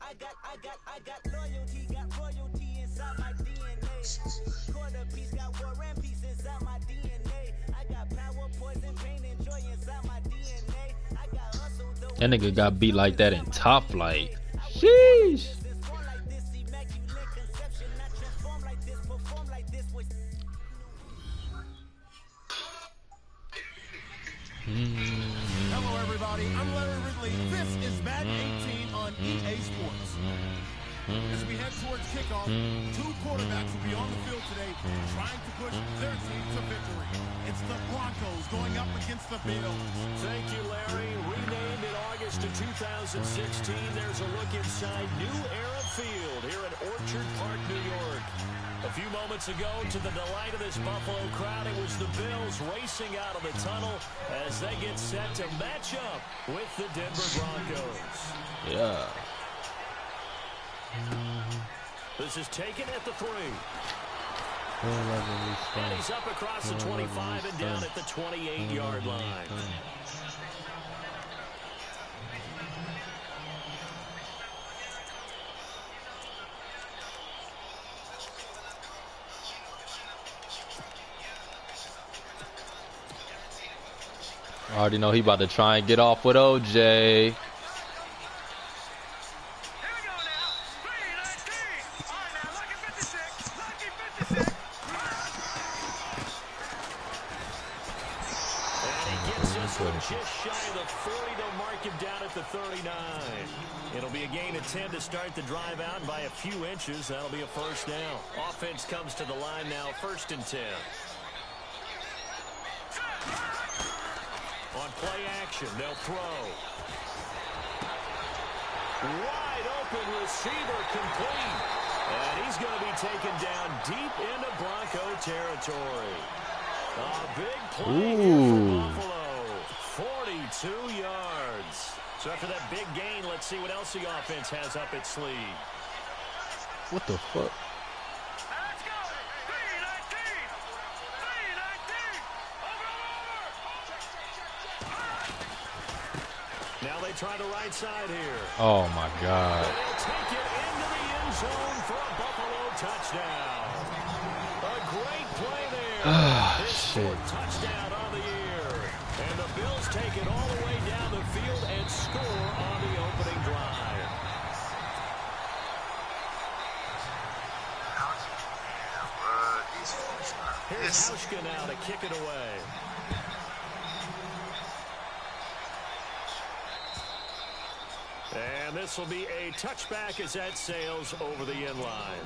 I got loyalty, got royalty inside my DNA. Quarter piece, got war and peace inside my DNA. I got power, poison, pain, and joy inside my DNA. I got hustle, though. That nigga got beat like that in Top Flight. Sheesh. Hello everybody, I'm Larry Ridley. This is Madden 18 on EA Sports. As we head towards kickoff, two quarterbacks will be on the field today trying to push their team to victory. It's the Broncos going up against the Bills. Thank you, Larry. Renamed in August of 2016, there's a look inside New Era Field here at Orchard Park, New York. A few moments ago, to the delight of this Buffalo crowd, it was the Bills racing out of the tunnel as they get set to match up with the Denver Broncos. Yeah. This is taken at the 3. And he's up across the 25 and down at the 28-yard line. I already know he about to try and get off with OJ. Just shy of the 40, they'll mark him down at the 39. It'll be a gain of 10 to start the drive out by a few inches. That'll be a first down. Offense comes to the line now, 1st and 10. On play action, they'll throw. Wide open receiver complete. And he's going to be taken down deep into Bronco territory. A big play here for Buffalo. 42 yards. So after that big gain, let's see what else the offense has up its sleeve. What the fuck? Let's go! 3-19! Now they try the right side here. Oh my God. They'll take it into the end zone for a Buffalo touchdown. A great play there. Shit. Touchdown on the year. And the Bills take it all the way down the field and score on the opening drive. Here's Hauschka now to kick it away. And this will be a touchback as that sails over the end line.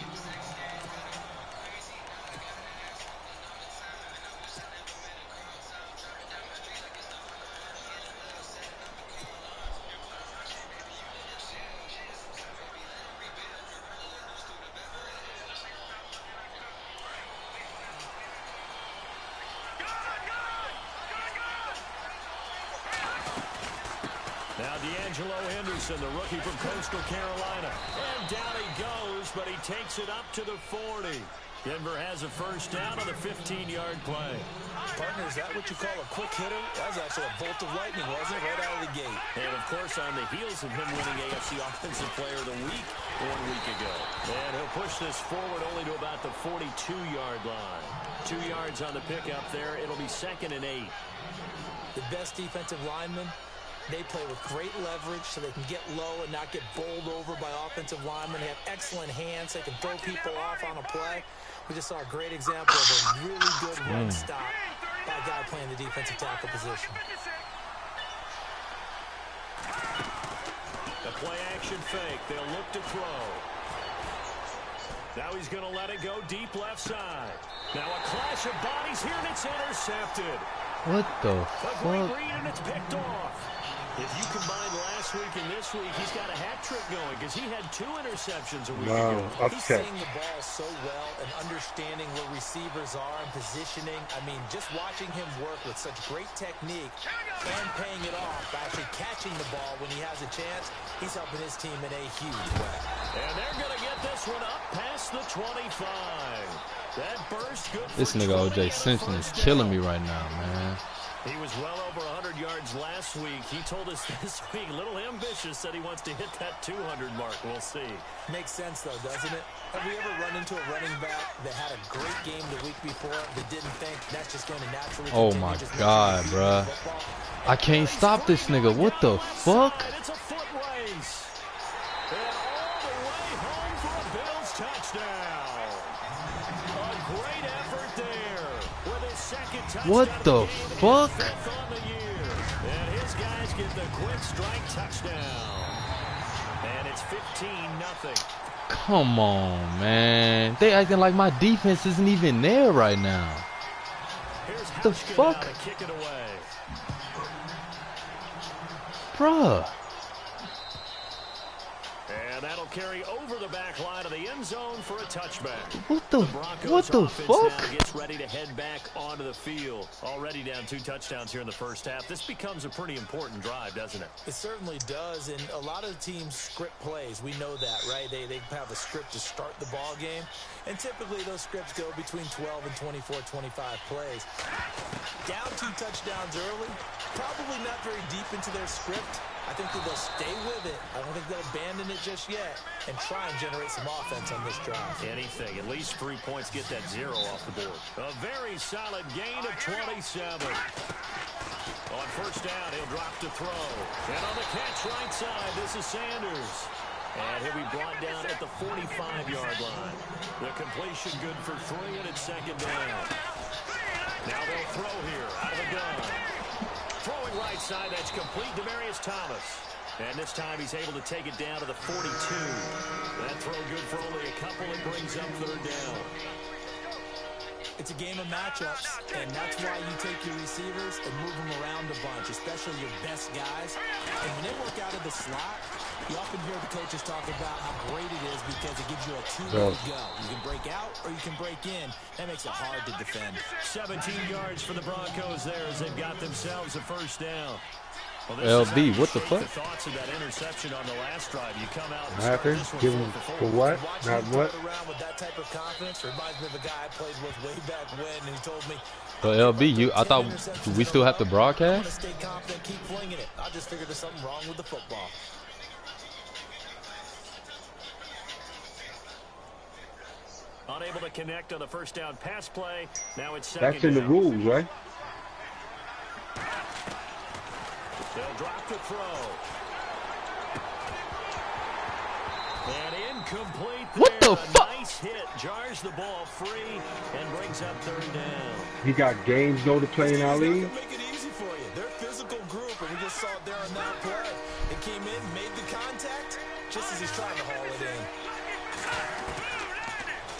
The rookie from Coastal Carolina. And down he goes, but he takes it up to the 40. Denver has a first down on the 15-yard play. Partner, is that what you call a quick hitter? That was actually a bolt of lightning, wasn't it? Right out of the gate. And, of course, on the heels of him winning AFC Offensive Player of the Week 1 week ago. And he'll push this forward only to about the 42-yard line. 2 yards on the pickup there. It'll be 2nd and 8. The best defensive linemen, they play with great leverage so they can get low and not get bowled over by offensive linemen. They have excellent hands. They can throw people off on a play. We just saw a great example of a really good run stop by a guy playing the defensive tackle position. The play action fake. They'll look to throw. Now he's going to let it go deep left side. Now a clash of bodies here, and it's intercepted. What the fuck? A great read, and it's picked off. If you combine last week and this week, he's got a hat trick going because he had 2 interceptions a week ago. He's seeing the ball so well and understanding where receivers are and positioning. I mean, just watching him work with such great technique and paying it off by actually catching the ball when he has a chance, he's helping his team in a huge way. And they're going to get this one up past the 25. That burst good. This nigga OJ Simpson is killing me right now, man. He was well over 100 yards last week. He told us this week, a little ambitious, said he wants to hit that 200 mark. We'll see. Makes sense, though, doesn't it? Have we ever run into a running back that had a great game the week before that didn't think that's just going to naturally Oh continue, my just God, bruh. I can't stop this nigga. What the fuck? It's a foot race. And all the way home for a Bills touchdown. A great effort there. With his second touchdown. What the fuck? On the year. And his guys get the quick strike touchdown. And it's 15-0. Come on, man. They acting like my defense isn't even there right now. What the fuck? Kick it away. Bruh. And that'll carry over the back line of the end zone for a touchback. What the fuck? Gets ready to head back onto the field. Already down 2 touchdowns here in the first half. This becomes a pretty important drive, doesn't it? It certainly does, and a lot of teams script plays. We know that, right? They have a script to start the ball game, and typically those scripts go between 12 and 24, 25 plays. Down 2 touchdowns early, probably not very deep into their script. I think that they'll stay with it. I don't think they'll abandon it just yet and try and generate some offense on this drive. Anything. At least 3 points. Get that 0 off the board. A very solid gain of 27. On first down, he'll drop to throw. And on the catch right side, this is Sanders. And he'll be brought down at the 45-yard line. The completion good for 3, and it's second down. Now they'll throw here out of the gun. Throwing right side, that's complete. Demaryius Thomas. And this time he's able to take it down to the 42. That throw good for only a couple. It brings up third down. It's a game of matchups, and that's why you take your receivers and move them around a bunch, especially your best guys. And when they work out of the slot, you often hear the coaches talk about how great it is because it gives you a 2-way go. You can break out or you can break in. That makes it hard to defend. 17 yards for the Broncos there as they've got themselves a first down. Well, LB, what the fuck? The thoughts of that interception on the last drive. You come out and happened? Give him for what? Not what? Around with that type of confidence reminds me of a guy I played with way back when who told me, But LB, I thought we still have to broadcast? stay confident, keep flinging it. I just figured there's something wrong with the football. Unable to connect on the first down pass play. Now it's second. That's in the rules, right? They'll drop the throw. And incomplete there. What the fuck? Nice hit. Jars the ball free and brings up third down. He got games though to play in our league. Make it easy for you. They're a physical group, and we just saw it there on that play. It came in, made the contact, just as he's trying to haul it in.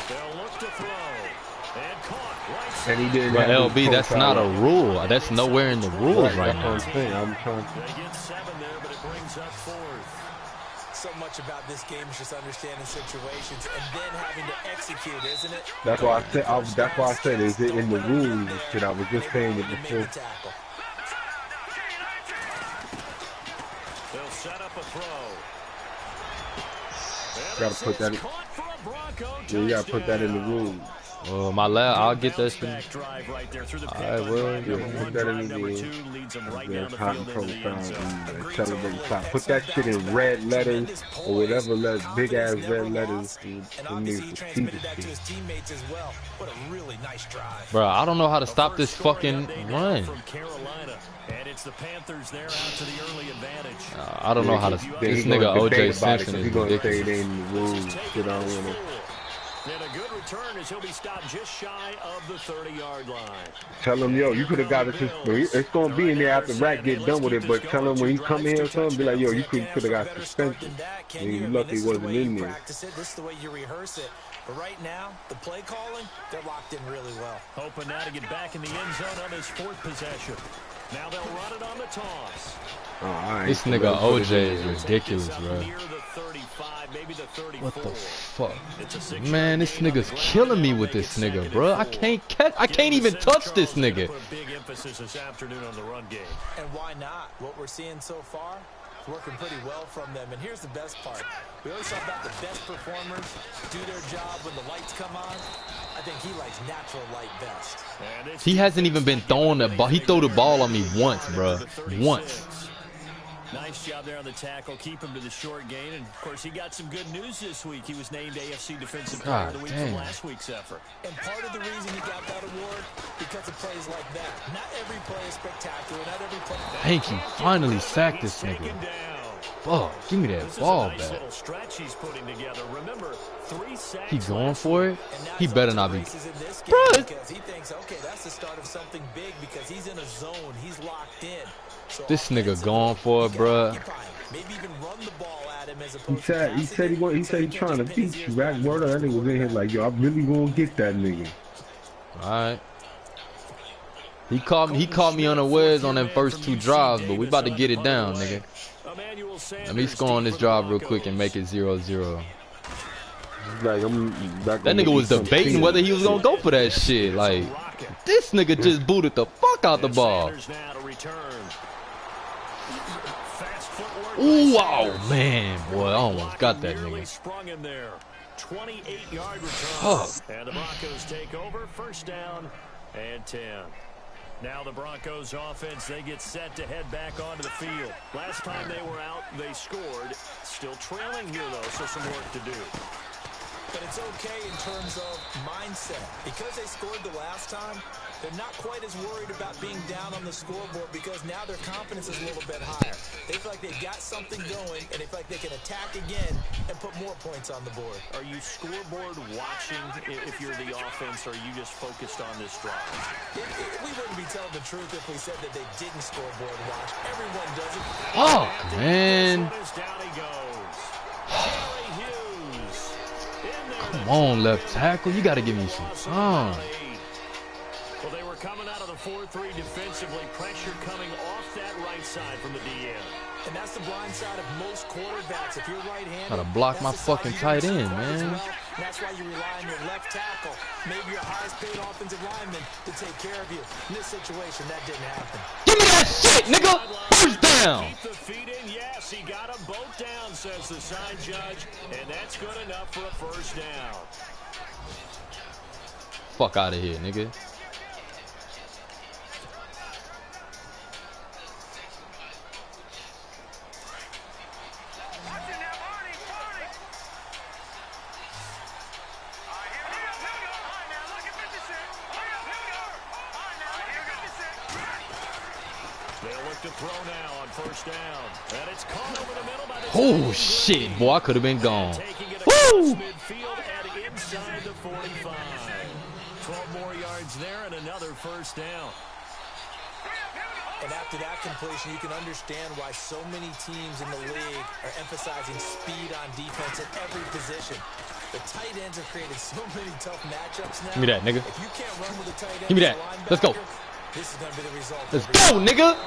They'll look to throw. And caught. Right And he didn't But have his LB, that's not a profile. rule. That's nowhere in the rules right That's now. what I'm saying. I'm trying to. They get 7 there, but it brings up 4th. So much about this game is just understanding situations and then having to execute, isn't it? That's why I said. That's why I said, is it in the rules and shit? I was just saying it before. They'll set up a throw. Gotta put that in. Yeah, you gotta put that in the rules. My lad, I'll get that shit. I will. Put that in the rules. There's hot profiles and celebrating style. Put that shit in red letters or whatever, big ass red letters. And obviously he transmitted that to his teammates as well. What a really nice drive. Bro, I don't know how to stop this fucking run. From Carolina, and it's the Panthers there out to the early advantage. I don't know how to. This nigga OJ Simpson is He's gonna say ridiculous. it ain't in the rules. Shit, I don't wanna. And a good return as he'll be stopped just shy of the 30-yard line. Tell him, yo, you could have got it. It's gonna be in there after Rack get done with it. But tell him when he come here or something, be like, yo, you could have got suspension. And you lucky he wasn't in there. This is the way you rehearse it. But right now, the play calling, they're locked in really well. Hoping now to get back in the end zone on his 4th possession. Now they'll run it on the toss. This nigga OJ is ridiculous, bro. Near the 35, maybe the 34. What the fuck? It's a 6 Man, this nigga's killing me with this nigga, bro. I can't even touch this nigga. Put a big emphasis this afternoon on the run game. And why not? What we're seeing so far, working pretty well from them. And here's the best part. We always talk about the best performers do their job when the lights come on. I think he likes natural light best. He hasn't even been throwing the ball. He threw the ball on me once, bro. Once. Nice job there on the tackle. Keep him to the short gain. And, of course, he got some good news this week. He was named AFC Defensive Player of the Week from last week's effort. And part of the reason he got that award, because of plays like that. Not every play is spectacular. Not every play. Thank you. Finally sacked this nigga. Fuck, give me that ball back. He going for it? He better not be. Bro. He thinks, okay, that's the start of something big because he's in a zone. He's locked in. So this nigga going for it, bro. Maybe even run the ball at him as he said he trying to beat you. Rack word, that nigga was in here like, yo, I'm really gonna get that nigga. Alright. He caught me unawares on them first 2 drives, but we about to get it down, nigga. Let me score on this drive real quick and make it 0-0. Like, that nigga was debating whether he was gonna go for that shit. Like, this nigga just booted the fuck out the ball. Ooh, oh man, boy, I almost got that nigga. 28-yard return. And the Broncos take over. First down and 10. Now the Broncos offense, they get set to head back onto the field. Last time they were out, they scored. Still trailing here, though, so some work to do. But it's okay in terms of mindset. Because they scored the last time, they're not quite as worried about being down on the scoreboard because now their confidence is a little bit higher. They feel like they've got something going, and they feel like they can attack again and put more points on the board. Are you scoreboard watching if you're the offense, or are you just focused on this drive? We wouldn't be telling the truth if we said that they didn't scoreboard watch. Everyone does it. Oh, man. Down he goes. Come on, left tackle. You got to give me some time. Well, they were coming out of the 4-3 defensively. Pressure coming off that right side from the DN. And that's the blind side of most quarterbacks. If you're right-handed, gotta block my fucking tight end, man. That's why you rely on your left tackle, maybe your highest-paid offensive lineman, to take care of you. In this situation, that didn't happen. Give me that shit, nigga! First down! Keep the feet in. Yes, he got them both down, says the side judge, and that's good enough for a first down. Fuck out of here, nigga. To throw now on first down. And it's caught over the middle by the oh shit, boy, I could have been gone. Woo! Midfield and inside the 45. 12 more yards there and another first down. And after that completion, you can understand why so many teams in the league are emphasizing speed on defense at every position. The tight ends have created so many tough matchups now. Give me that, nigga. If you can't run with a tight end, give me that. Let's go. This is going to be the result. Let's go, nigga.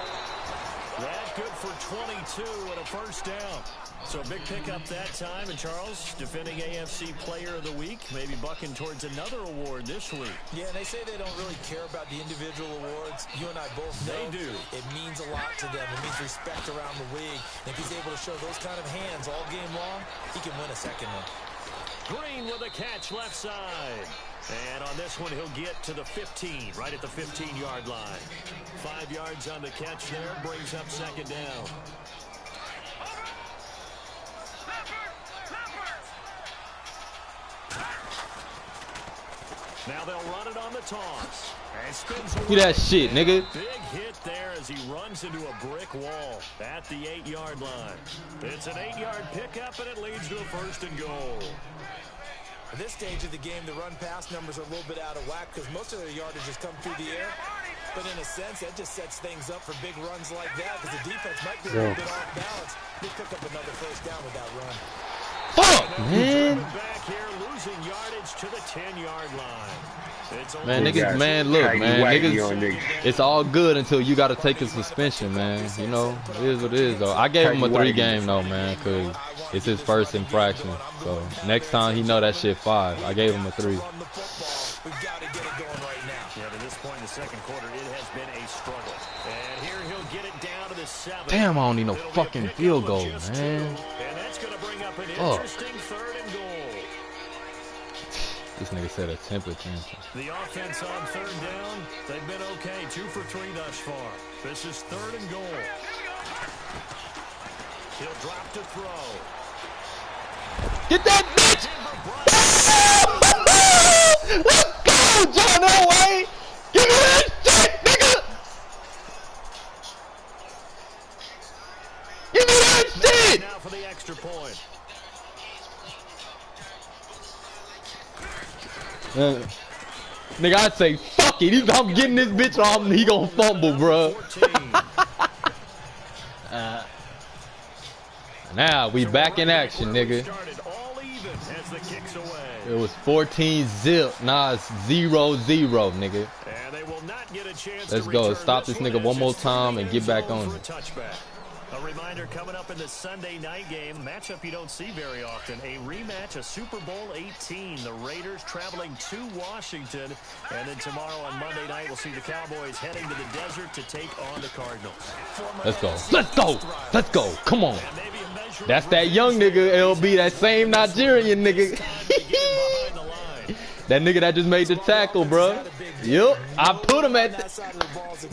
That good for 22 and a first down. So a big pickup that time. And Charles, defending AFC Player of the Week, maybe bucking towards another award this week. Yeah, and they say they don't really care about the individual awards. You and I both know they do. It means a lot to them. It means respect around the league. And if he's able to show those kind of hands all game long, he can win a second one. Green with a catch left side. And on this one, he'll get to the 15, right at the 15-yard line. 5 yards on the catch there, brings up second down. Now they'll run it on the toss. Give me that shit, nigga. Big hit there as he runs into a brick wall at the 8-yard line. It's an 8-yard pickup, and it leads to a first and goal. At this stage of the game, the run-pass numbers are a little bit out of whack because most of their yardage has come through the air. But in a sense, that just sets things up for big runs like that because the defense might be a little bit off balance. They pick up another first down with that run. Fuck, man. Back here, losing yardage to the 10-yard line. Man, niggas, man, look, man, niggas, it's all good until you got to take a suspension, man. You know, it is what it is, though. I gave him a 3-game, though, man, because it's his first infraction. So next time he know that shit 5. I gave him a 3. We've got to get it going right now. Yeah, to this point in the second quarter, it has been a struggle. And here he'll get it down to the to 7. Damn, I don't need no fucking field goal, man. And that's going to bring up an interesting 3rd and goal. This nigga said a temper tantrum. The offense on 3rd down, they've been okay. 2 for 3 thus far. This is 3rd and goal. He'll drop to throw. Get that bitch! Let's go, John Elway! Give me that shit, nigga! Give me that shit! Now for the extra point. Nigga, I'd say fuck it. I'm getting this bitch off and he gonna fumble, bro. Now we back in action, nigga. It was 14-0. Nah, it's 0-0, nigga. Let's go. Stop this nigga one more time and get back on it. A reminder coming up in the Sunday night game, matchup you don't see very often, a rematch of Super Bowl 18. The Raiders traveling to Washington, and then tomorrow on Monday night we'll see the Cowboys heading to the desert to take on the Cardinals. Let's go. Let's go. Let's go. Come on. That's that young nigga, LB, that same Nigerian nigga. That nigga that just made the tackle, bro. Yup. I put him at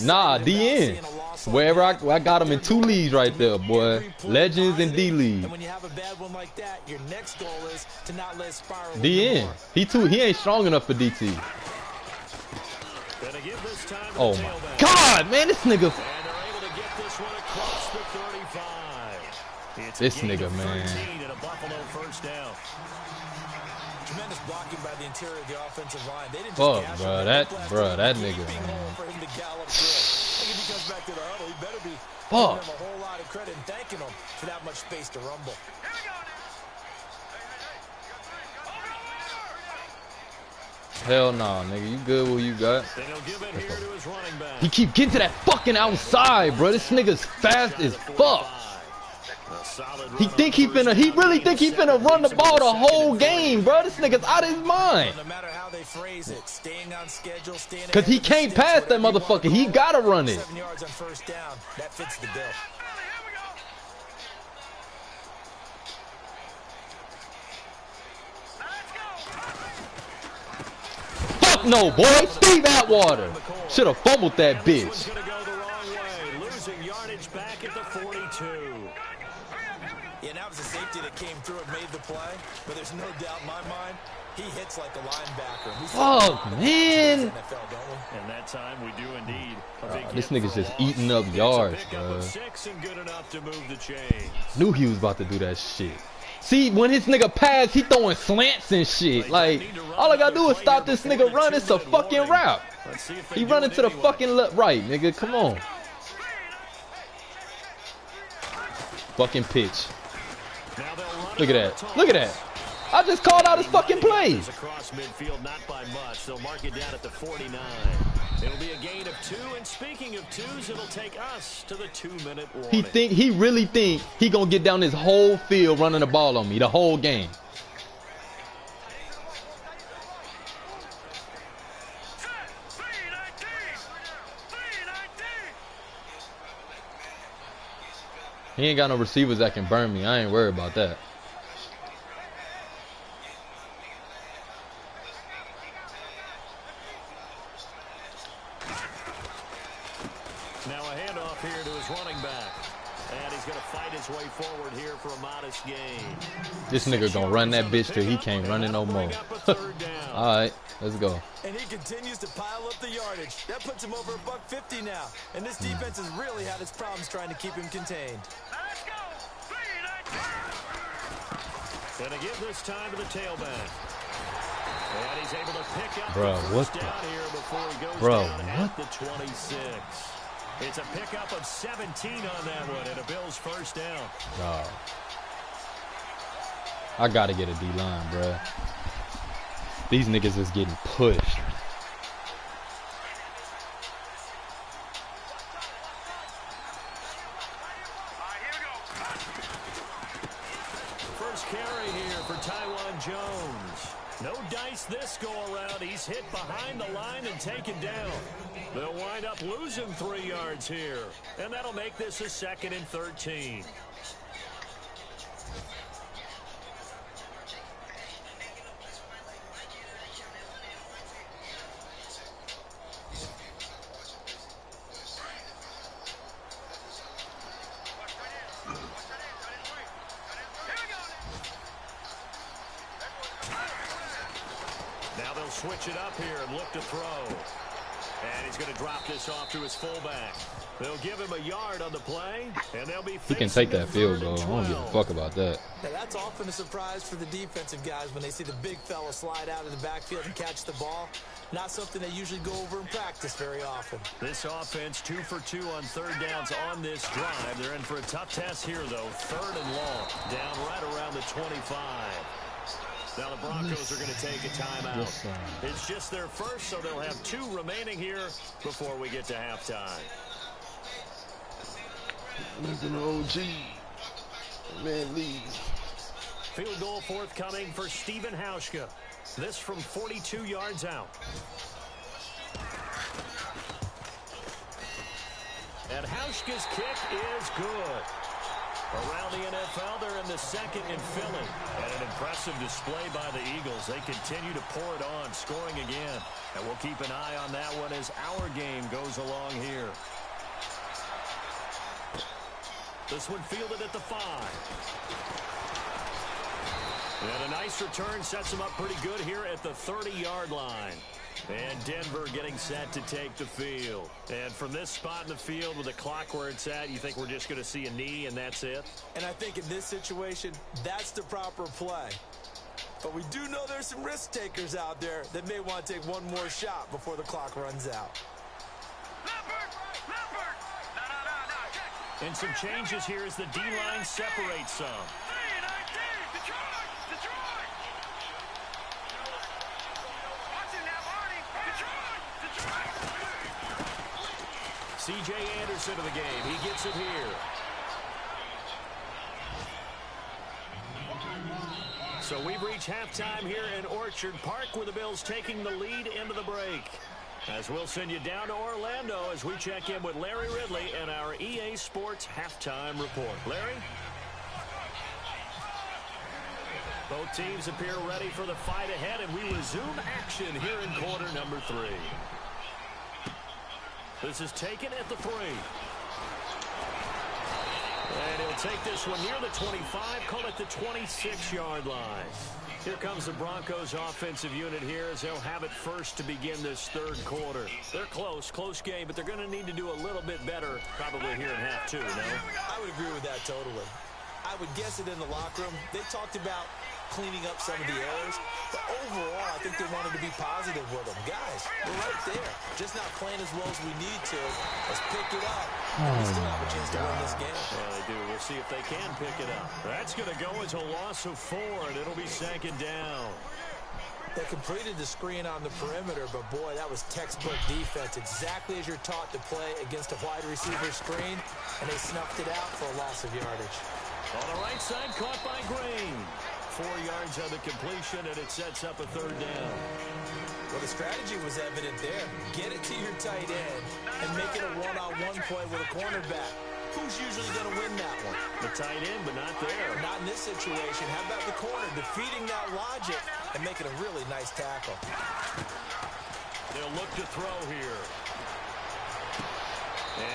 nah, DN. Wherever I got him in 2 leagues right there, boy. Legends and D League. DN. He ain't strong enough for DT. Oh my God, man, this nigga. This nigga, man. Tremendous blocking by the interior of the offensive line. They didn't fuck, bro, that nigga, man. Fuck. A whole lot of credit and thanking him for that much space to rumble. Hell nah, nigga. You good with what you got? He keep getting to that fucking outside, bro. This nigga's fast as fuck. He really think he finna run the ball the whole game, bro. This nigga's out of his mind. No matter how they phrase it, staying on schedule, staying cause he can't pass that motherfucker. He gotta run it. 7 yards on 1st down. That fits the bill. Fuck no, boy. Steve Atwater should have fumbled that bitch. Losing yardage back at the 42. Yeah, that was a safety that came through and made the play, but there's no doubt in my mind, he hits like a linebacker. Oh, man. And that time we do indeed. This nigga's just eating up yards, bro. Knew he was about to do that shit. See, when his nigga pass, he throwing slants and shit. Like, all I gotta do is stop this nigga run. It's a fucking route. He running to the fucking left, right, nigga. Come on. Fucking pitch. Look at that. Look at that. I just called out his fucking plays. Across midfield, not by much. They'll mark it down at the 49. It'll be a gain of 2, and speaking of 2s, it'll take us to the 2-minute warning. He really think he gonna get down this whole field running the ball on me the whole game. He ain't got no receivers that can burn me. I ain't worried about that. Now a handoff here to his running back. And he's going to fight his way forward here for a modest gain. This nigga gonna run that bitch till he can't run it no more. Alright, let's go. And he continues to pile up the yardage. That puts him over $150 now. And this defense has really had its problems trying to keep him contained. And to give this time to the tailback. And he's able to pick up bro, what the? down here before he goes Bro, down what? at the 26. It's a pickup of 17 on that one, and a Bills first down. Dog. I gotta get a D-line, bro. These niggas is getting pushed. First carry here for Taiwan Jones. No dice this go around. He's hit behind the line and taken down. They'll wind up losing 3 yards here. And that'll make this a 2nd and 13. Now they'll switch it up here and look to throw. And he's going to drop this off to his fullback. They'll give him a yard on the play, and they'll be. He can take that field goal. I don't give a fuck about that. Now that's often a surprise for the defensive guys when they see the big fella slide out of the backfield and catch the ball. Not something they usually go over in practice very often. This offense 2 for 2 on 3rd downs on this drive. They're in for a tough test here, though. 3rd and long, down right around the 25. Now the Broncos are going to take a timeout. It's just their first, so they'll have 2 remaining here before we get to halftime. Listen, OG. Man, Lee. Field goal forthcoming for Stephen Hauschka. This from 42 yards out. And Hauschka's kick is good. Around the NFL, they're in the 2nd and filling. And an impressive display by the Eagles. They continue to pour it on, scoring again. And we'll keep an eye on that one as our game goes along here. This one fielded at the 5. And a nice return sets him up pretty good here at the 30-yard line. And Denver getting set to take the field. And from this spot in the field with the clock where it's at, you think we're just going to see a knee and that's it? And I think in this situation, that's the proper play. But we do know there's some risk takers out there that may want to take one more shot before the clock runs out. And some changes here as the D-line separates some. C.J. Anderson of the game. He gets it here. So we've reached halftime here in Orchard Park where the Bills taking the lead into the break. As we'll send you down to Orlando as we check in with Larry Ridley and our EA Sports halftime report. Larry? Both teams appear ready for the fight ahead, and we resume action here in quarter number 3. This is taken at the 3. And he'll take this one near the 25, call it the 26-yard line. Here comes the Broncos offensive unit here as they'll have it first to begin this 3rd quarter. They're close game, but they're going to need to do a little bit better probably here in half 2, no? I would agree with that totally. I would guess it in the locker room. They talked about cleaning up some of the errors, but overall, I think they wanted to be positive with them. Guys, we're right there. Just not playing as well as we need to. Let's pick it up. And we still have a chance to win this game. Yeah, they do. We'll see if they can pick it up. That's going to go as a loss of 4, and it'll be 2nd down. They completed the screen on the perimeter, but boy, that was textbook defense. Exactly as you're taught to play against a wide receiver screen, and they snuffed it out for a loss of yardage. On the right side, caught by Green. 4 yards on the completion, and it sets up a 3rd down. Well, the strategy was evident there. Get it to your tight end and make it a one-on-one play with a cornerback. Who's usually going to win that one? The tight end, but not there. Not in this situation. How about the corner defeating that logic and making a really nice tackle? They'll look to throw here.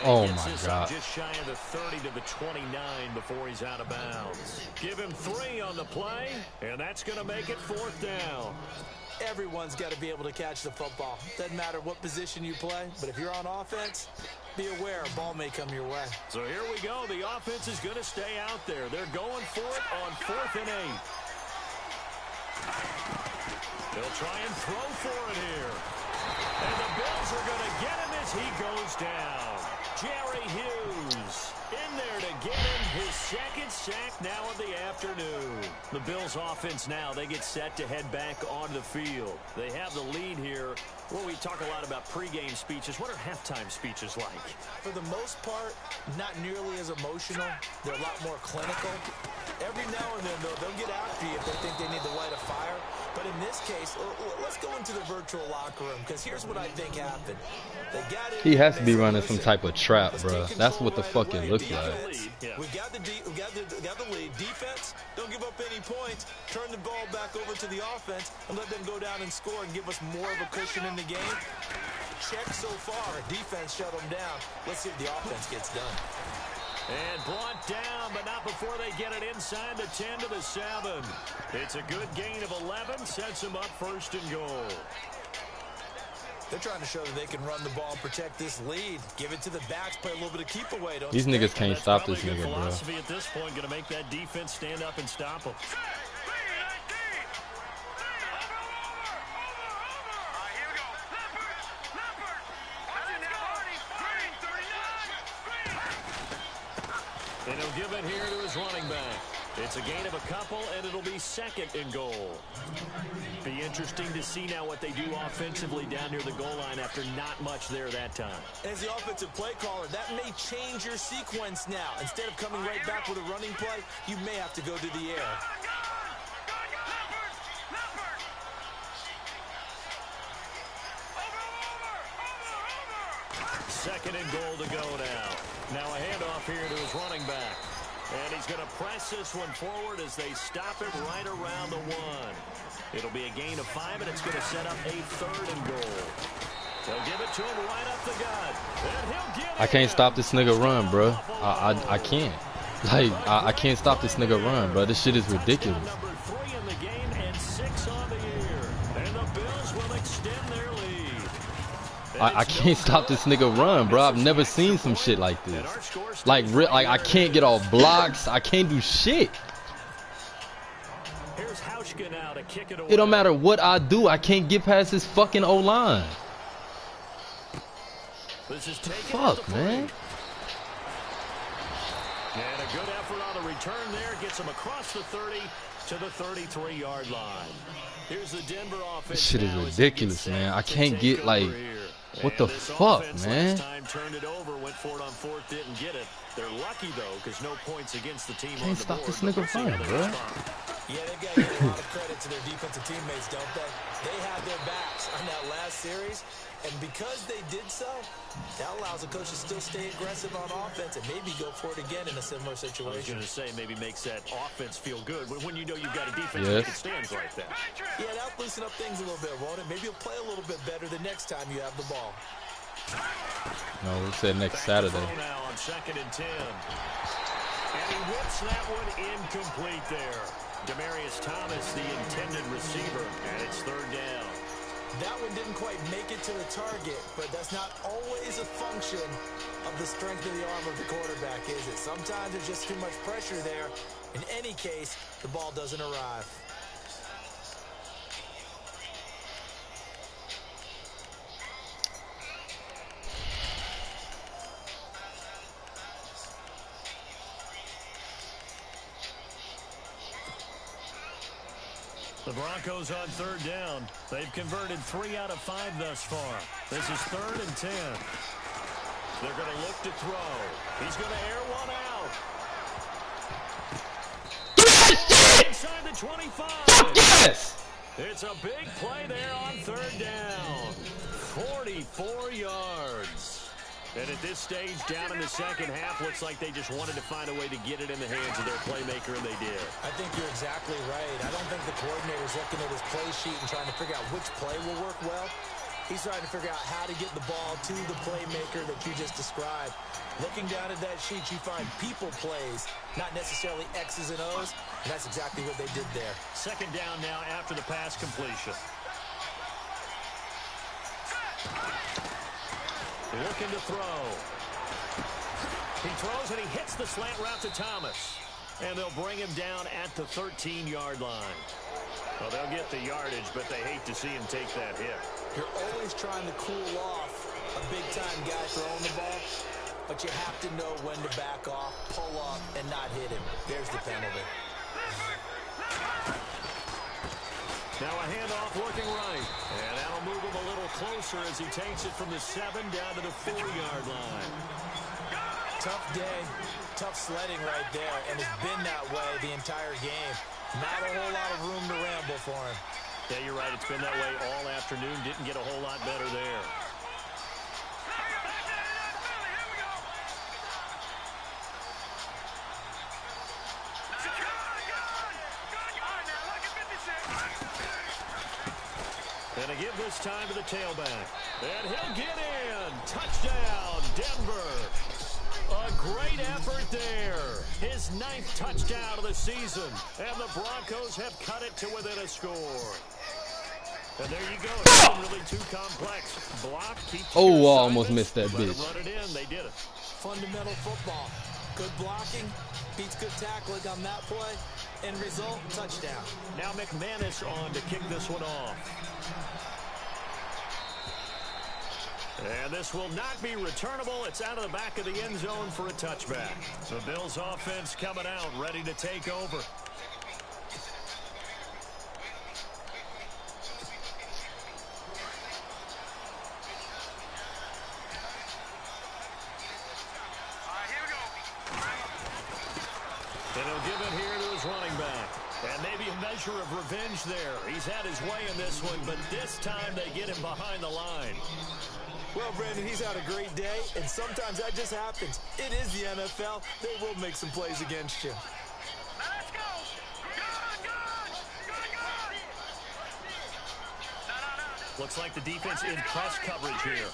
Oh my God. Just shy of the 30 to the 29 before he's out of bounds. Give him 3 on the play, and that's going to make it 4th down. Everyone's got to be able to catch the football. Doesn't matter what position you play, but if you're on offense, be aware a ball may come your way. So here we go. The offense is going to stay out there. They're going for it on 4th and 8. They'll try and throw for it here. And the Bills are going to get him as he goes down. Jerry Hughes in there to get him his 2nd sack now of the afternoon. The Bills offense now, they get set to head back onto the field. They have the lead here. Well, we talk a lot about pregame speeches. What are halftime speeches like? For the most part, not nearly as emotional. They're a lot more clinical. Every now and then, though, they'll get after you if they think they need to light a fire. But in this case, let's go into the virtual locker room, because here's what I think happened. He has to be running some type of trap, bro. That's what the fuck it looks like. We got the lead. Defense, don't give up any points. Turn the ball back over to the offense and let them go down and score and give us more of a cushion in the game. Check so far. Defense shut them down. Let's see if the offense gets done. And brought down, but not before they get it inside the 10 to the 7. It's a good gain of 11, sets them up 1st and goal. They're trying to show that they can run the ball and protect this lead. Give it to the backs, play a little bit of keep away. These niggas can't stop this nigga, bro. Philosophy at this point, going to make that defense stand up and stop them. They don't give it here to his running back. It's a gain of a couple, and it'll be 2nd and goal. Be interesting to see now what they do offensively down near the goal line after not much there that time. As the offensive play caller, that may change your sequence now. Instead of coming right back with a running play, you may have to go to the air. Second and goal to go now. Now a handoff here to his running back. And he's going to press this one forward as they stop him right around the 1. It'll be a gain of 5, and it's going to set up a 3rd and goal. They'll give it to him right up the gut. And he'll get it. I can't stop this nigga run, bro. I can't. Like, I can't stop this nigga run, bro. This shit is ridiculous. Number 3 in the game and 6 on the year. And the Bills will extend their lead. I can't stop this nigga run, bro. I've never seen some shit like this. Like I can't get off blocks. I can't do shit. It don't matter what I do. I can't get past this fucking O-line. Fuck, man. And a good effort on the return there. Gets him across the 30 to the 33-yard line. Here's the Denver offense. This shit is ridiculous, man. I can't get, like, what the fuck, man? Turned it over, went for it on 4th, didn't get it. They're lucky though, because no points against the team. Can't stop this nigga run, bro. Yeah, they've got to give a lot of credit to their defensive teammates, don't they? They had their backs on that last series, and because they did so, that allows the coach to still stay aggressive on offense and maybe go for it again in a similar situation. I was going to say, maybe makes that offense feel good when you know you've got a defense that can stand like that. Yeah, that'll loosen up things a little bit, won't it? Maybe you'll play a little bit better the next time you have the ball. No, we said next Saturday. Now on 2nd and 10. And he whips that one incomplete there. Demarius Thomas, the intended receiver, and it's 3rd down. That one didn't quite make it to the target, but that's not always a function of the strength of the arm of the quarterback, is it? Sometimes there's just too much pressure there. In any case, the ball doesn't arrive. The Broncos on 3rd down. They've converted 3 out of 5 thus far. This is 3rd and 10. They're going to look to throw. He's going to air one out. Inside the 25. Fuck yes! It's a big play there on 3rd down. 44 yards. And at this stage, down in the second half, looks like they just wanted to find a way to get it in the hands of their playmaker, and they did. I think you're exactly right. I don't think the coordinator's looking at his play sheet and trying to figure out which play will work well. He's trying to figure out how to get the ball to the playmaker that you just described. Looking down at that sheet, you find people plays, not necessarily X's and O's, and that's exactly what they did there. 2nd down now after the pass completion. Looking to throw. He throws and he hits the slant route to Thomas. And they'll bring him down at the 13-yard line. Well, they'll get the yardage, but they hate to see him take that hit. You're always trying to cool off a big-time guy throwing the ball, but you have to know when to back off, pull up, and not hit him. There's the penalty. Now a handoff looking right. And that'll move him a little closer as he takes it from the 7 down to the 4-yard line. Tough day, tough sledding right there, and it's been that way the entire game. Not a whole lot of room to ramble for him. Yeah, you're right. It's been that way all afternoon. Didn't get a whole lot better there. And a give this time to the tailback. And he'll get in. Touchdown, Denver. A great effort there. His 9th touchdown of the season. And the Broncos have cut it to within a score. And there you go. It wasn't really too complex. Block, keep oh, I almost missed that bitch. Run it in. They did it. Fundamental football. Good blocking. Beats good tackling on that play. End result, touchdown. Now McManus on to kick this one off. And this will not be returnable. It's out of the back of the end zone for a touchback. The Bills offense coming out, ready to take over. And he'll give it here to his running back. And maybe a measure of revenge there. He's had his way in this one, but this time they get him behind the line. Well, Brandon, he's had a great day, and sometimes that just happens. It is the NFL. They will make some plays against you. Let's go. Looks like the defense in press coverage here.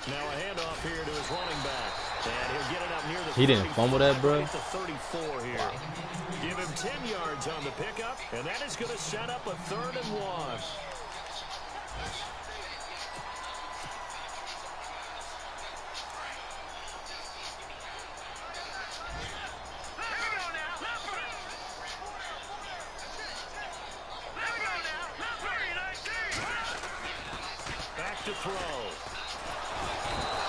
Now a handoff here to his running back. And he'll get it up near the He didn't fumble that, bro. Right to 34 here. Wow. Give him 10 yards on the pickup, and that is going to set up a 3rd and 1. Back to throw.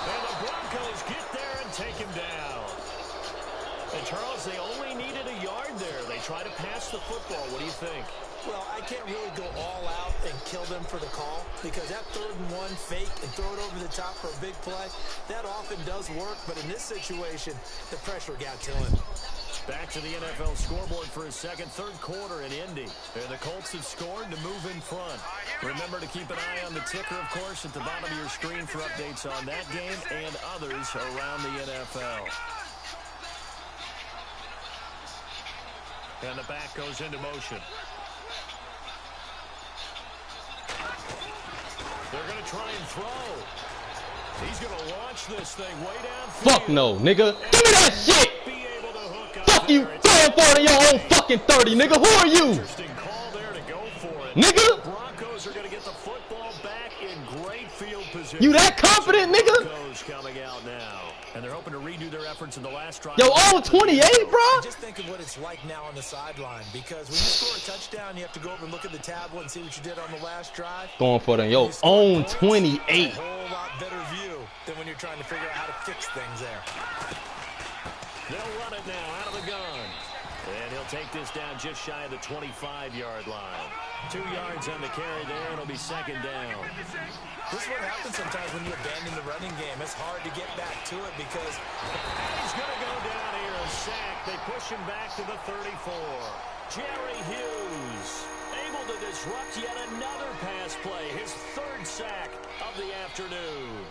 And the Broncos get there and take him down. And Charles, they only needed a yard there. They try to pass the football. What do you think? Well, I can't really go all out and kill them for the call because that 3rd and 1 fake and throw it over the top for a big play, that often does work. But in this situation, the pressure got to him. Back to the NFL scoreboard for his third quarter in Indy. And the Colts have scored to move in front. Remember to keep an eye on the ticker, of course, at the bottom of your screen for updates on that game and others around the NFL. And the back goes into motion. They're going to try and throw. He's going to launch this thing way downfield. Fuck no, nigga. Give me that shit. Fuck you. Throwing for your own fucking 30, nigga. Who are you? Interesting call there to go for it. Nigga. The Broncos are going to get the football back in great field position. You that confident, nigga? Broncos coming out now. And they're hoping to redo their efforts in the last drive. Yo, own 28, bro. Just think of what it's like now on the sideline because when you score a touchdown, you have to go over and look at the tablet and see what you did on the last drive. Going for them. Yo, own 28. A whole lot better view than when you're trying to figure out how to fix things there. They'll run it now out of the gun. And he'll take this down just shy of the 25-yard line. 2 yards on the carry there, and it'll be 2nd down. This is what happens sometimes when you abandon the running game. It's hard to get back to it because he's going to go down here, a sack. They push him back to the 34. Jerry Hughes able to disrupt yet another pass play. His 3rd sack of the afternoon.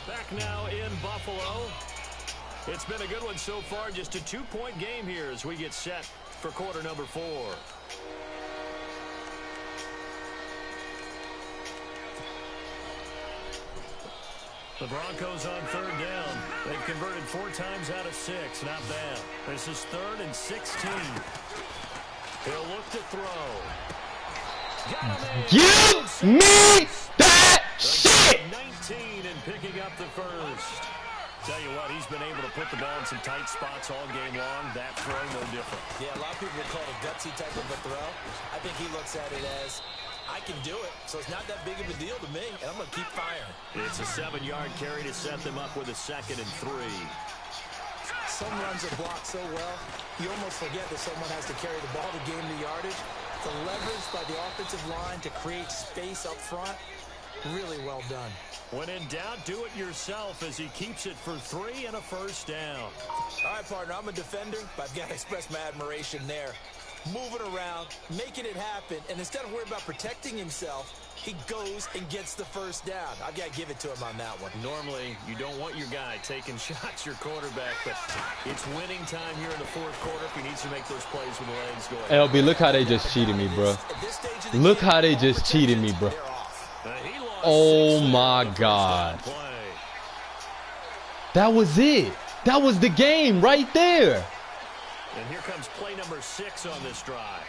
Back now in Buffalo. It's been a good one so far. Just a 2-point game here as we get set for quarter number 4. The Broncos on 3rd down. They've converted 4 times out of 6. Not bad. This is 3rd and 16. He'll look to throw. Give me that shit! 19 and picking up the first. Tell you what, he's been able to put the ball in some tight spots all game long. That throw, no different. Yeah, a lot of people would call it a gutsy type of a throw. I think he looks at it as, I can do it, so it's not that big of a deal to me, and I'm going to keep firing. It's a 7-yard carry to set them up with a 2nd and 3. Some runs are blocked so well, you almost forget that someone has to carry the ball to gain the yardage. The leverage by the offensive line to create space up front, Really well done. When in doubt, do it yourself as he keeps it for 3 and a first down. All right, partner, I'm a defender, but I've got to express my admiration there. Moving around, making it happen, and instead of worrying about protecting himself, he goes and gets the first down. I've got to give it to him on that one. Normally, you don't want your guy taking shots, your quarterback, but it's winning time here in the fourth quarter if he needs to make those plays with the legs going. LB, look how they just cheated me, bro. Look how they just cheated me, bro. Oh my God. That was it. That was the game right there. And here comes play number 6 on this drive.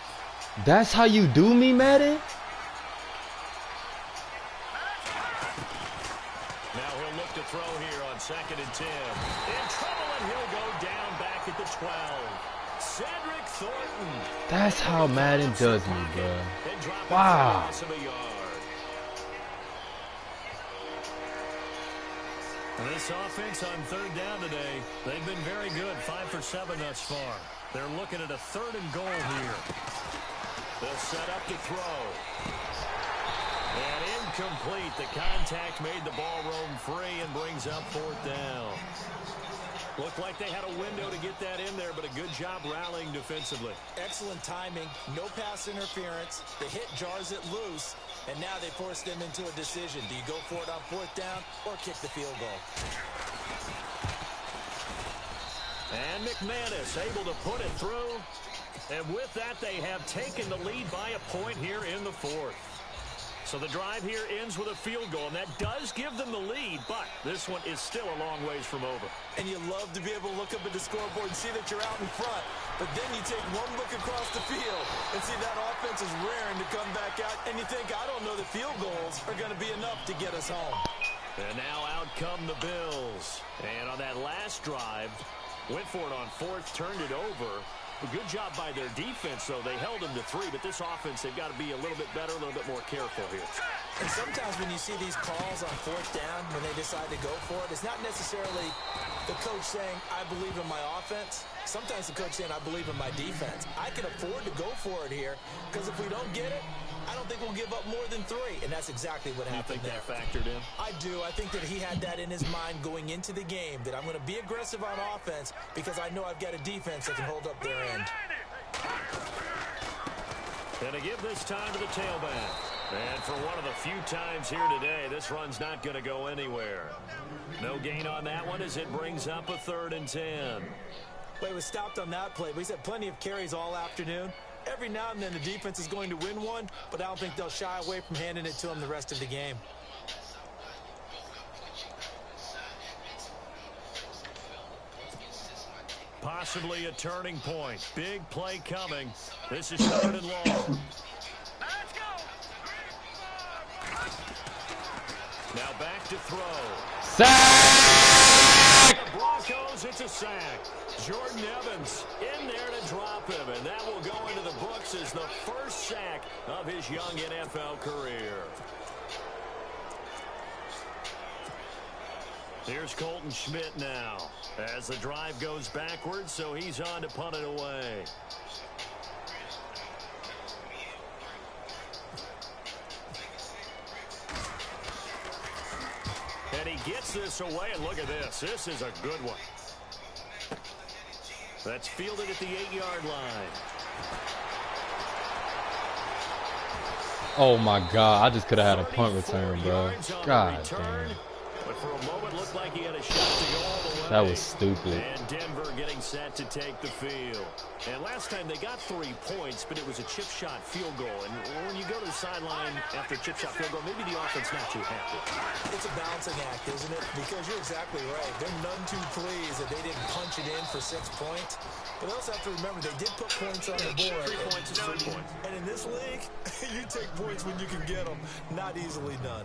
That's how you do me, Madden? Now he'll look to throw here on 2nd and 10. In trouble, and he'll go down back at the 12. Cedric Thornton. That's how Madden does me, bro. Wow. This offense on 3rd down today, they've been very good, 5 for 7 thus far. They're looking at a 3rd and goal here. They'll set up to throw. And incomplete. The contact made the ball roam free and brings up 4th down. Looked like they had a window to get that in there, but a good job rallying defensively. Excellent timing, no pass interference. The hit jars it loose, and now they force them into a decision. Do you go for it on 4th down or kick the field goal? And McManus able to put it through. And with that, they have taken the lead by a point here in the 4th. So the drive here ends with a field goal, and that does give them the lead, but this one is still a long ways from over. And you love to be able to look up at the scoreboard and see that you're out in front, but then you take one look across the field and see that offense is raring to come back out, and you think, I don't know that field goals are going to be enough to get us home. And now out come the Bills. And on that last drive, went for it on 4th, turned it over. A good job by their defense, though. They held them to 3, but this offense, they've got to be a little bit better, a little bit more careful here. And sometimes when you see these calls on 4th down, when they decide to go for it, it's not necessarily the coach saying, I believe in my offense. Sometimes the coach saying, I believe in my defense. I can afford to go for it here, because if we don't get it, I don't think we'll give up more than 3, and that's exactly what happened there. You think that factored in? I do. I think that he had that in his mind going into the game, that I'm going to be aggressive on offense because I know I've got a defense that can hold up their end. And to give this time to the tailback. And for one of the few times here today, this run's not going to go anywhere. No gain on that one as it brings up a 3rd and 10. Well, he was stopped on that play, but he's had plenty of carries all afternoon. Every now and then the defense is going to win one, but I don't think they'll shy away from handing it to him the rest of the game. Possibly a turning point. Big play coming. This is 3rd and long. Now back to throw. Sack! The Broncos, it's a sack. Jordan Evans in there to drop him, and that will go into the books as the first sack of his young NFL career. Here's Colton Schmidt now as the drive goes backwards, so he's on to punt it away. And he gets this away, and look at this. This is a good one. That's fielded at the 8-yard line. Oh my God, I just could have had a punt return, bro. God damn. But for a moment, looked like he had a shot to go all the way. That was stupid. And Denver getting set to take the field. And last time they got 3 points, but it was a chip shot field goal. And when you go to the sideline after a chip shot field goal, maybe the offense not too happy. It's a balancing act, isn't it? Because you're exactly right. They're none too pleased that they didn't punch it in for 6 points. But they also have to remember they did put points on the board. 3 points is 3 points. And in this league, you take points when you can get them. Not easily done.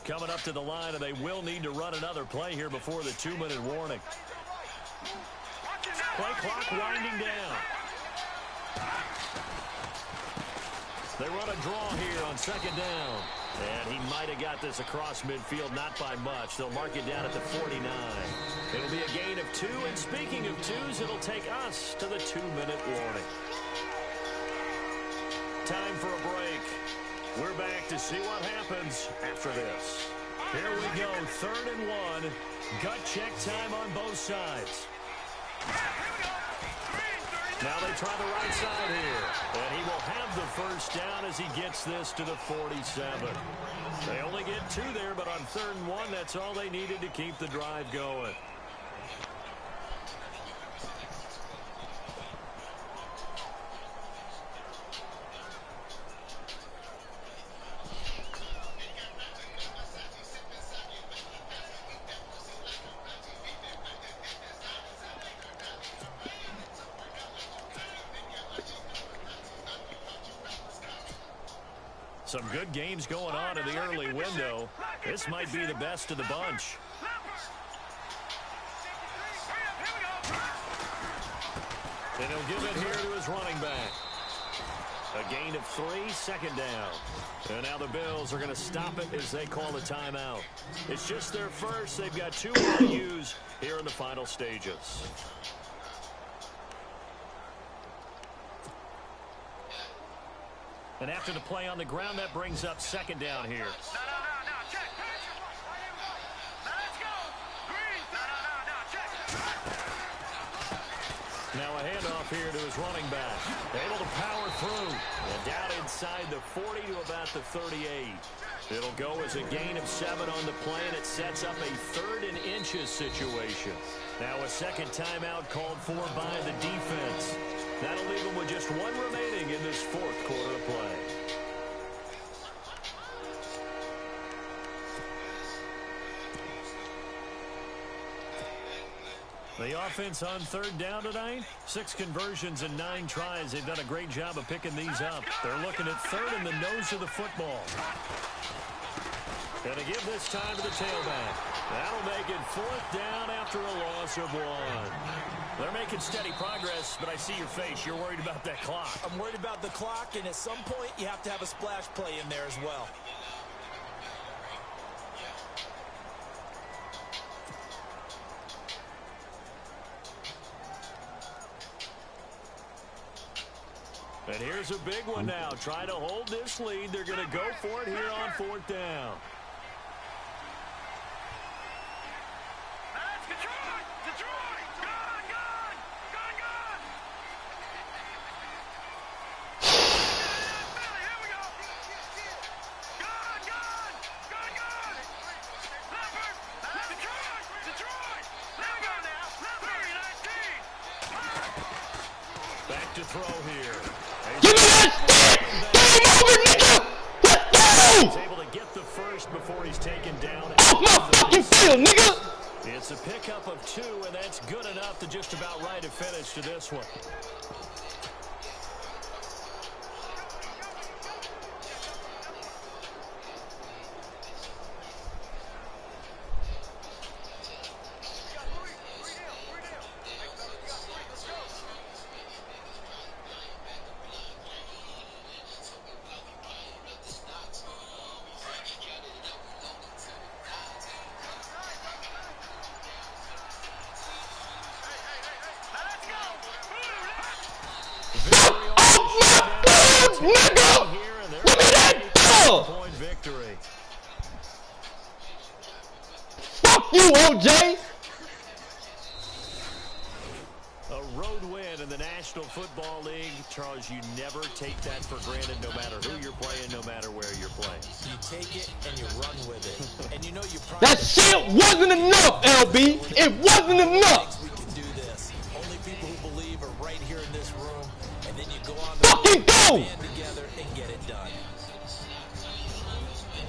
Coming up to the line, and they will need to run another play here before the 2-minute warning. Play clock winding down. They run a draw here on second down. And he might have got this across midfield, not by much. They'll mark it down at the 49. It'll be a gain of 2. And speaking of 2s, it'll take us to the 2-minute warning. Time for a break. We're back to see what happens after this. Here we go, 3rd and 1. Gut check time on both sides. Now they try the right side here. And he will have the first down as he gets this to the 47. They only get 2 there, but on 3rd and 1, that's all they needed to keep the drive going. Some good games going on in the early window. This might be the best of the bunch. And he'll give it here to his running back. A gain of 3, 2nd down. And now the Bills are going to stop it as they call the timeout. It's just their first. They've got 2 more to use here in the final stages. And after the play on the ground, that brings up 2nd down here. Now a handoff here to his running back. Able to power through. And down inside the 40 to about the 38. It'll go as a gain of 7 on the play, and it sets up a 3rd and inches situation. Now a second timeout called for by the defense. That'll leave them with just 1 remaining in this 4th quarter of play. The offense on 3rd down tonight, 6 conversions and 9 tries. They've done a great job of picking these up. They're looking at 3rd in the nose of the football. Going to give this time to the tailback. That'll make it 4th down after a loss of 1. They're making steady progress, but I see your face. You're worried about that clock. I'm worried about the clock, and at some point, you have to have a splash play in there as well. And here's a big one now. Trying to hold this lead. They're going to go for it here on 4th down. Back to throw here. Give me that stick! Game over, nigga! Let's go! He's able to get the first before he's taken down. Off my fucking field, nigga! It's a pickup of 2, and that's good enough to just about write a finish to this one. You, OJ! A road win in the National Football League. Charles, you never take that for granted no matter who you're playing, no matter where you're playing. You take it and you run with it. And you know you that shit wasn't enough, LB. It wasn't enough. We can do this. Only people who believe are right here in this room. And then you go on fucking go! band together and get it done.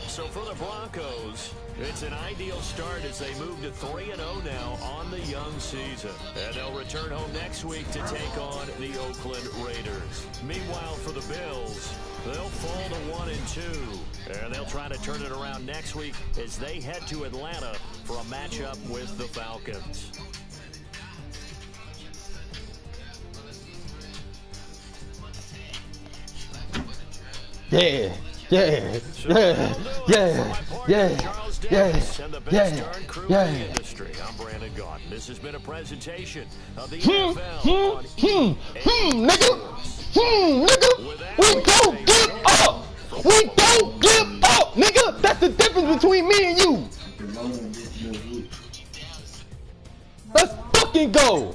So for the Broncos, it's an ideal start as they move to 3-0 now on the young season. And they'll return home next week to take on the Oakland Raiders. Meanwhile, for the Bills, they'll fall to 1-2. And they'll try to turn it around next week as they head to Atlanta for a matchup with the Falcons. Yeah, yeah, yeah, yeah, yeah, yeah, yeah. I'm Brandon Gaudin. This has been a presentation of the Nigga, nigga. We don't give up. We don't give up, nigga. That's the difference between me and you. Let's fucking go.